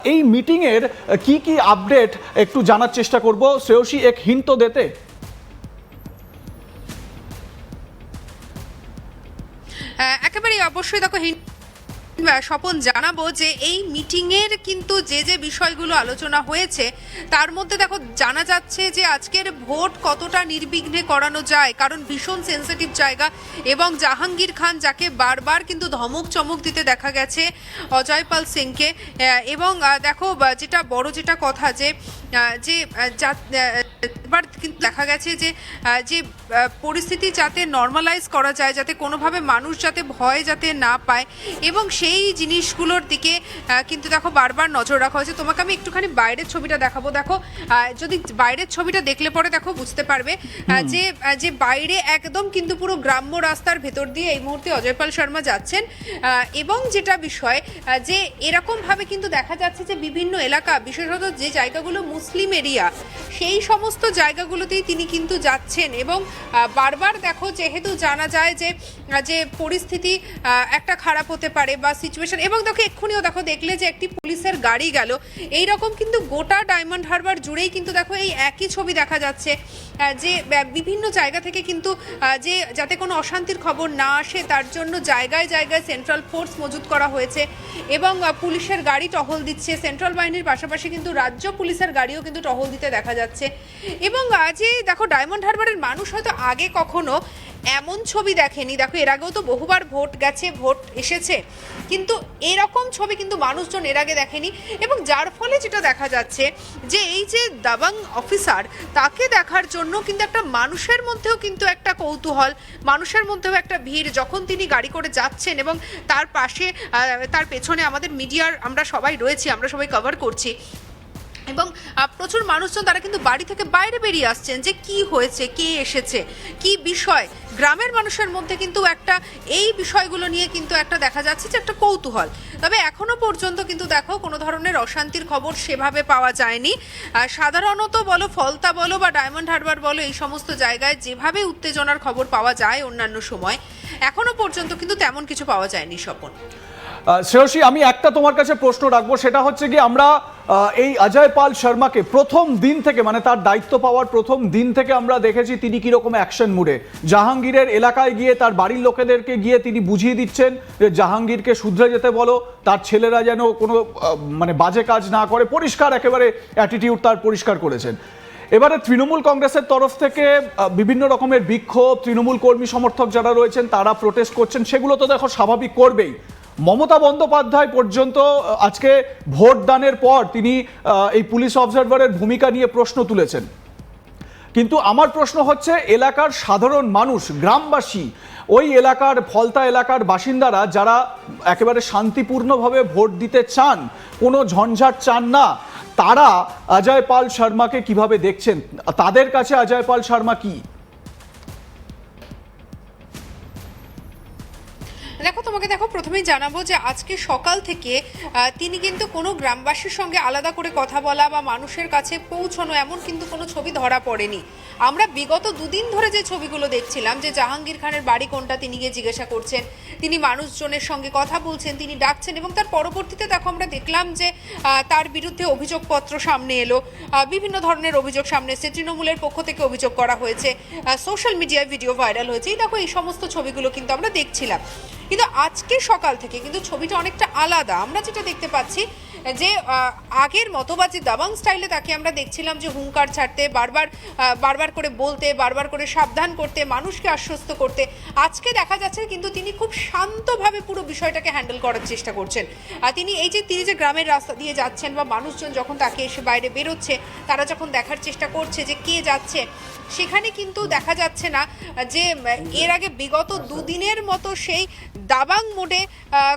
এই মিটিং এর কি কি আপডেট একটু জানার চেষ্টা করব। শ্রেয়সী, এক হিন্ট তো দেতে। একেবারেই অবশ্যই দেখো স্বপন জানাবো যে এই মিটিং এর কিন্তু যে যে বিষয়গুলো আলোচনা হয়েছে তার মধ্যে দেখো জানা যাচ্ছে যে আজকের ভোট কতটা নির্বিঘ্নে করানো যায়, কারণ ভীষণ সেন্সিটিভ জায়গা এবং জাহাঙ্গীর খান যাকে বারবার কিন্তু ধমক চমক দিতে দেখা গেছে অজয়পাল সিংকে, এবং দেখো যেটা কথা যে এবার কিন্তু দেখা গেছে যে যে পরিস্থিতি যাতে নর্মালাইজ করা যায়, যাতে কোনোভাবে মানুষ যাতে ভয় যাতে না পায়, এবং সেই জিনিসগুলোর দিকে কিন্তু দেখো বারবার নজর রাখা হয়েছে। তোমাকে আমি একটুখানি বাইরের ছবিটা দেখাবো। দেখো যদি বাইরের ছবিটা দেখলে পরে দেখো বুঝতে পারবে যে বাইরে একদম কিন্তু পুরো গ্রাম্য রাস্তার ভেতর দিয়ে এই মুহূর্তে অজয়পাল শর্মা যাচ্ছেন, এবং যেটা বিষয় যে এরকমভাবে কিন্তু দেখা যাচ্ছে যে বিভিন্ন এলাকা, বিশেষত যে জায়গাগুলো মুসলিম এরিয়া, সেই সমস্ত জায়গাগুলোতেই তিনি কিন্তু যাচ্ছেন। এবং বারবার দেখো যেহেতু জানা যায় যে পরিস্থিতি একটা খারাপ হতে পারে বা সিচুয়েশন, এবং দেখো এক্ষুনিও দেখো দেখলে যে একটি পুলিশের গাড়ি গেল, এই রকম কিন্তু গোটা ডায়মন্ড হারবার জুড়েই কিন্তু দেখো এই একই ছবি দেখা যাচ্ছে যে বিভিন্ন জায়গা থেকে কিন্তু যে যাতে কোনো অশান্তির খবর না আসে তার জন্য জায়গায় জায়গায় সেন্ট্রাল ফোর্স মজুত করা হয়েছে এবং পুলিশের গাড়ি টহল দিচ্ছে। সেন্ট্রাল বাহিনীর পাশাপাশি কিন্তু রাজ্য পুলিশের গাড়িও কিন্তু টহল দিতে দেখা যাচ্ছে। এবং যে দেখো ডায়মন্ড হারবারের মানুষ হয়তো আগে কখনো এমন ছবি দেখেনি। দেখো এর আগেও তো বহুবার ভোট গেছে, ভোট এসেছে, কিন্তু এরকম ছবি কিন্তু মানুষজন এর আগে দেখেনি। এবং যার ফলে যেটা দেখা যাচ্ছে যে এই যে দাবাং অফিসার, তাকে দেখার জন্য কিন্তু একটা মানুষের মধ্যেও কিন্তু একটা কৌতূহল, মানুষের মধ্যেও একটা ভিড়, যখন তিনি গাড়ি করে যাচ্ছেন এবং তার পাশে তার পেছনে আমাদের মিডিয়ার আমরা সবাই রয়েছি, আমরা সবাই কভার করছি, এবং প্রচুর মানুষজন তারা কিন্তু বাড়ি থেকে বাইরে বেরিয়ে আসছেন যে কি হয়েছে, কে এসেছে, কি বিষয়। গ্রামের মানুষের মধ্যে কিন্তু একটা এই বিষয়গুলো নিয়ে কিন্তু একটা দেখা যাচ্ছে যে একটা কৌতূহল। তবে এখনো পর্যন্ত কিন্তু দেখো কোনো ধরনের অশান্তির খবর সেভাবে পাওয়া যায়নি। সাধারণত বলো ফলতা বলো বা ডায়মন্ড হারবার বলো, এই সমস্ত জায়গায় যেভাবে উত্তেজনার খবর পাওয়া যায় অন্যান্য সময়, এখনো পর্যন্ত কিন্তু তেমন কিছু পাওয়া যায়নি। স্বপন, শ্রেয়সী, আমি একটা তোমার কাছে প্রশ্ন রাখবো, সেটা হচ্ছে কি আমরা এই অজয়পাল শর্মাকে প্রথম দিন থেকে, মানে তার দায়িত্ব পাওয়ার প্রথম দিন থেকে আমরা দেখেছি তিনি কিরকম অ্যাকশন মুডে। জাহাঙ্গীরের এলাকায় গিয়ে তার বাড়ির লোকেদেরকে গিয়ে তিনি বুঝিয়ে দিচ্ছেন যে জাহাঙ্গীরকে শুধরে যেতে বলো, তার ছেলেরা যেন কোনো মানে বাজে কাজ না করে, পরিষ্কার একেবারে অ্যাটিটিউড তার পরিষ্কার করেছেন। এবারে তৃণমূল কংগ্রেসের তরফ থেকে বিভিন্ন রকমের বিক্ষোভ, তৃণমূল কর্মী সমর্থক যারা রয়েছেন তারা প্রোটেস্ট করছেন, সেগুলো তো দেখো স্বাভাবিক করবেই। মমতা বন্দ্যোপাধ্যায় পর্যন্ত আজকে ভোট দানের পর তিনি এই পুলিশ অবজারভারের ভূমিকা নিয়ে প্রশ্ন তুলেছেন। কিন্তু আমার প্রশ্ন হচ্ছে, এলাকার সাধারণ মানুষ, গ্রামবাসী, ওই এলাকার ফলতা এলাকার বাসিন্দারা যারা একেবারে শান্তিপূর্ণভাবে ভোট দিতে চান, কোনো ঝঞ্ঝাট চান না, তারা অজয়পাল শর্মাকে কিভাবে দেখছেন? তাদের কাছে অজয়পাল শর্মা কি? দেখো তোমাকে প্রথমেই জানাবো যে আজকে সকাল থেকে তিনি কিন্তু কোনো গ্রামবাসীর সঙ্গে আলাদা করে কথা বলা বা মানুষের কাছে পৌঁছানো এমন কিন্তু কোনো ছবি ধরা পড়েনি। আমরা বিগত দুদিন ধরে যে ছবিগুলো দেখছিলাম যে জাহাঙ্গীর খানের বাড়ি কোনটা তিনি গিয়ে জিজ্ঞাসা করছেন, তিনি মানুষজনের সঙ্গে কথা বলছেন, তিনি ডাকছেন, এবং তার পরবর্তীতে দেখো আমরা দেখলাম যে তার বিরুদ্ধে অভিযোগপত্র সামনে এলো, বিভিন্ন ধরনের অভিযোগ সামনে এসেছে, তৃণমূলের পক্ষ থেকে অভিযোগ করা হয়েছে, সোশ্যাল মিডিয়ায় ভিডিও ভাইরাল হয়েছে। দেখো এই সমস্ত ছবিগুলো কিন্তু আমরা দেখছিলাম, কিন্তু আজকে সকাল থেকে কিন্তু ছবিটা অনেকটা আলাদা। আমরা যেটা দেখতে পাচ্ছি যে আগের মতো বা যে দাবাং স্টাইলে তাকে আমরা দেখছিলাম যে হুঙ্কার ছাড়তে, বারবার করে বলতে, বারবার করে সাবধান করতে, মানুষকে আশ্বস্ত করতে, আজকে দেখা যাচ্ছে কিন্তু তিনি খুব শান্তভাবে পুরো বিষয়টাকে হ্যান্ডেল করার চেষ্টা করছেন। তিনি যে গ্রামের রাস্তা দিয়ে যাচ্ছেন বা মানুষজন যখন তাকে এসে বাইরে বেরোচ্ছে, তারা যখন দেখার চেষ্টা করছে যে কে যাচ্ছে, সেখানে কিন্তু দেখা যাচ্ছে না যে এর আগে বিগত দুদিনের মতো সেই দাবাং মোডে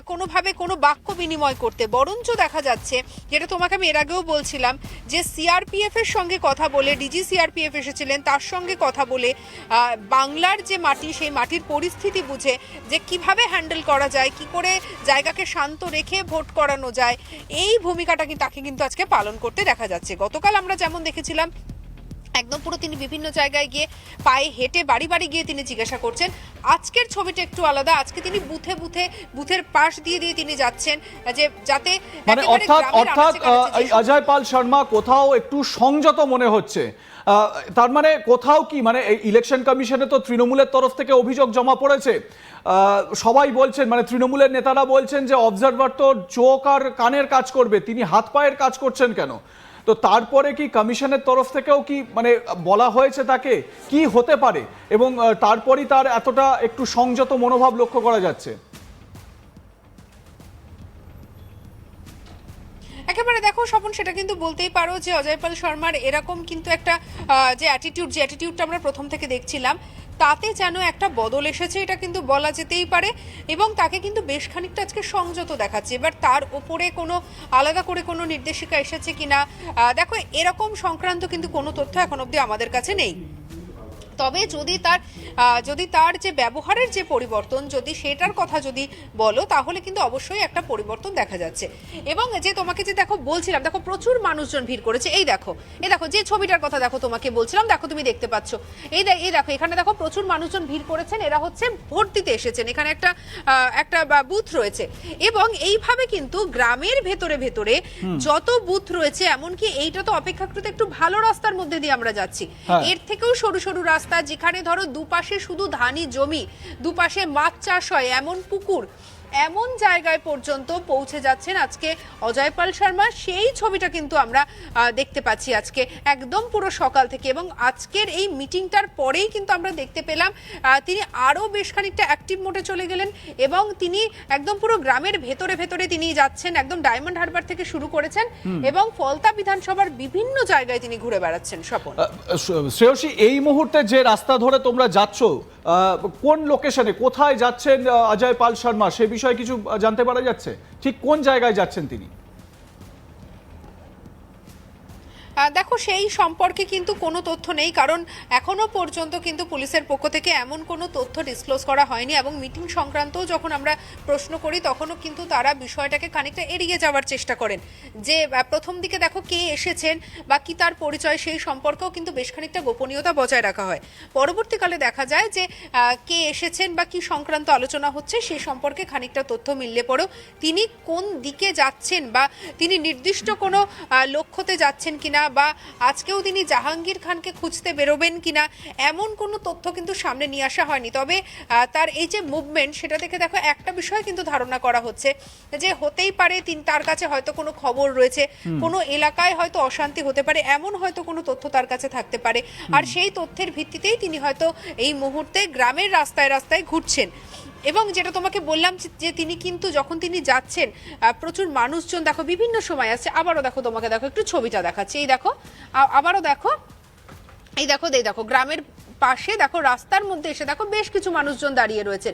কোনোভাবে কোনো বাক্য বিনিময় করতে, বরঞ্চ দেখা যাচ্ছে, যেটা তোমাকে আমি এর আগেও বলছিলাম, যে সিআরপিএফ এর সঙ্গে কথা বলে, ডিজি সিআরপিএফ এসেছিলেন, তার সঙ্গে কথা বলে বাংলার যে মাটি, সেই মাটির পরিস্থিতি বুঝে যে কিভাবে হ্যান্ডেল করা যায়, কি করে জায়গাকে শান্ত রেখে ভোট করানো যায়, এই ভূমিকাটা তাকে কিন্তু আজকে পালন করতে দেখা যাচ্ছে। গতকাল আমরা যেমন দেখেছিলাম একদম পুরো তিনি বিভিন্ন জায়গায় গিয়ে পায়ে হেঁটে বাড়ি বাড়ি গিয়ে তিনি জিজ্ঞাসা করছেন। আজকের ছবিটা একটু আলাদা, আজকে তিনি বুথের পাশ দিয়ে তিনি যাচ্ছেন, যে যাতে মানে অর্থাৎ এই অজয় পাল শর্মা কোথাও একটু সংযত মনে হচ্ছে। তার মানে কোথাও কি মানে এই ইলেকশন কমিশনে তো তৃণমূলের তরফ থেকে অভিযোগ জমা পড়েছে, সবাই বলছেন মানে তৃণমূলের নেতারা বলছেন যে অবজারভার তো চোখ আর কানের কাজ করবে, তিনি হাত পায়ের কাজ করছেন কেন? তো তারপরে কি কমিশনের তরফ থেকেও কি মানে বলা হয়েছে তাকে কি হতে পারে, এবং তারপরই তার এতটা একটু সংযত মনোভাব লক্ষ্য করা যাচ্ছে? একেবারে দেখো স্বপন, সেটা কিন্তু বলতেই পারো যে অজয় পাল শর্মার এরকম কিন্তু একটা যে অ্যাটিটিউডটা আমরা প্রথম থেকে দেখছিলাম, তাতে যেন একটা বদল এসেছে, এটা কিন্তু বলা যেতেই পারে। এবং তাকে কিন্তু বেশ খানিকটা আজকে সংযত দেখাচ্ছে। এবার তার ওপরে কোনো আলাদা করে কোনো নির্দেশিকা এসেছে কিনা দেখো, এরকম সংক্রান্ত কিন্তু কোনো তথ্য এখন অবধি আমাদের কাছে নেই। তবে যদি তার যে ব্যবহারের যে পরিবর্তন, যদি সেটার কথা যদি বলো, তাহলে কিন্তু অবশ্যই একটা পরিবর্তন দেখা যাচ্ছে। এবং যে তোমাকে যে দেখো বলছিলাম, দেখো প্রচুর মানুষজন ভিড় করেছে। এই দেখো যে ছবিটার কথা দেখো তোমাকে বলছিলাম, দেখো তুমি দেখতে পাচ্ছ, এই দেখো এখানে দেখো প্রচুর মানুষজন ভিড় করেছেন, এরা হচ্ছে ভোট দিতে এসেছেন। এখানে একটা বুথ রয়েছে, এবং এইভাবে কিন্তু গ্রামের ভেতরে যত বুথ রয়েছে, এমনকি এইটা তো অপেক্ষাকৃত একটু ভালো রাস্তার মধ্যে দিয়ে আমরা যাচ্ছি, এর থেকেও সরু সরু রাস্তা, যেখানে ধরো দুপাশে শুধু ধানি জমি, দুপাশে মাছ চাষ হয় এমন পুকুর, এমন জায়গায় পর্যন্ত পৌঁছে যাচ্ছেন আজকে অজয় পাল শর্মা। সেই ছবিটা কিন্তু আমরা দেখতে পাচ্ছি আজকে একদম পুরো সকাল থেকে। এবং আজকের এই মিটিংটার পরেই কিন্তু আমরা দেখতে পেলাম তিনি আরো বেশ খানিকটা অ্যাক্টিভ মোডে চলে গেলেন, এবং তিনি একদম পুরো গ্রামের ভেতরে তিনি যাচ্ছেন, একদম ডায়মন্ড হারবার থেকে শুরু করেছেন, এবং ফলতা বিধানসভার বিভিন্ন জায়গায় তিনি ঘুরে বেড়াচ্ছেন। স্বপন, শ্রেয়সী, এই মুহূর্তে যে রাস্তা ধরে তোমরা যাচ্ছ, কোন লোকেশনে কোথায় যাচ্ছেন অজয় পাল শর্মা, সে বিষয়ে কিছু জানতে পারা যাচ্ছে? ঠিক কোন জায়গায় যাচ্ছেন তিনি? দেখো সেই সম্পর্কে কিন্তু কোনো তথ্য নেই, কারণ এখনো পর্যন্ত কিন্তু পুলিশের পক্ষ থেকে এমন কোনো তথ্য ডিসক্লোজ করা হয়নি। এবং মিটিং সংক্রান্তও যখন আমরা প্রশ্ন করি, তখনও কিন্তু তারা বিষয়টাকে খানিকটা এড়িয়ে যাওয়ার চেষ্টা করেন। যে প্রথম দিকে দেখো কে এসেছেন বা কি তার পরিচয়, সেই সম্পর্কেও কিন্তু বেশ খানিকটা গোপনীয়তা বজায় রাখা হয়। পরবর্তীকালে দেখা যায় যে কে এসেছেন বা কি সংক্রান্ত আলোচনা হচ্ছে, সেই সম্পর্কে খানিকটা তথ্য মিললে পরেও তিনি কোন দিকে যাচ্ছেন বা তিনি নির্দিষ্ট কোনো লক্ষ্যতে যাচ্ছেন কিনা, বা আজকেও তিনি জাহাঙ্গীর খানকে খুঁজতে বেরোবেন কিনা, এমন কোনো তথ্য কিন্তু সামনে নিয়ে আসা হয়নি। তবে তার এই যে মুভমেন্ট, সেটা দেখে দেখো একটা বিষয় কিন্তু ধারণা করা হচ্ছে যে হতেই পারে তার কাছে হয়তো কোনো খবর রয়েছে, কোনো এলাকায় হয়তো অশান্তি হতে পারে, এমন হয়তো কোনো তথ্য তার কাছে থাকতে পারে। আর সেই তথ্যের ভিত্তিতেই তিনি হয়তো এই মুহূর্তে গ্রামের রাস্তায় ঘুরছেন। এবং যেটা তোমাকে বললাম যে তিনি কিন্তু যখন তিনি যাচ্ছেন, প্রচুর মানুষজন দেখো বিভিন্ন সময় আসছে। আবারও দেখো, তোমাকে দেখো একটু ছবিটা দেখাচ্ছি, এই দেখো আবারও দেখো, এই দেখো গ্রামের পাশে দেখো রাস্তার মধ্যে এসে দেখো বেশ কিছু মানুষজন দাঁড়িয়ে রয়েছেন।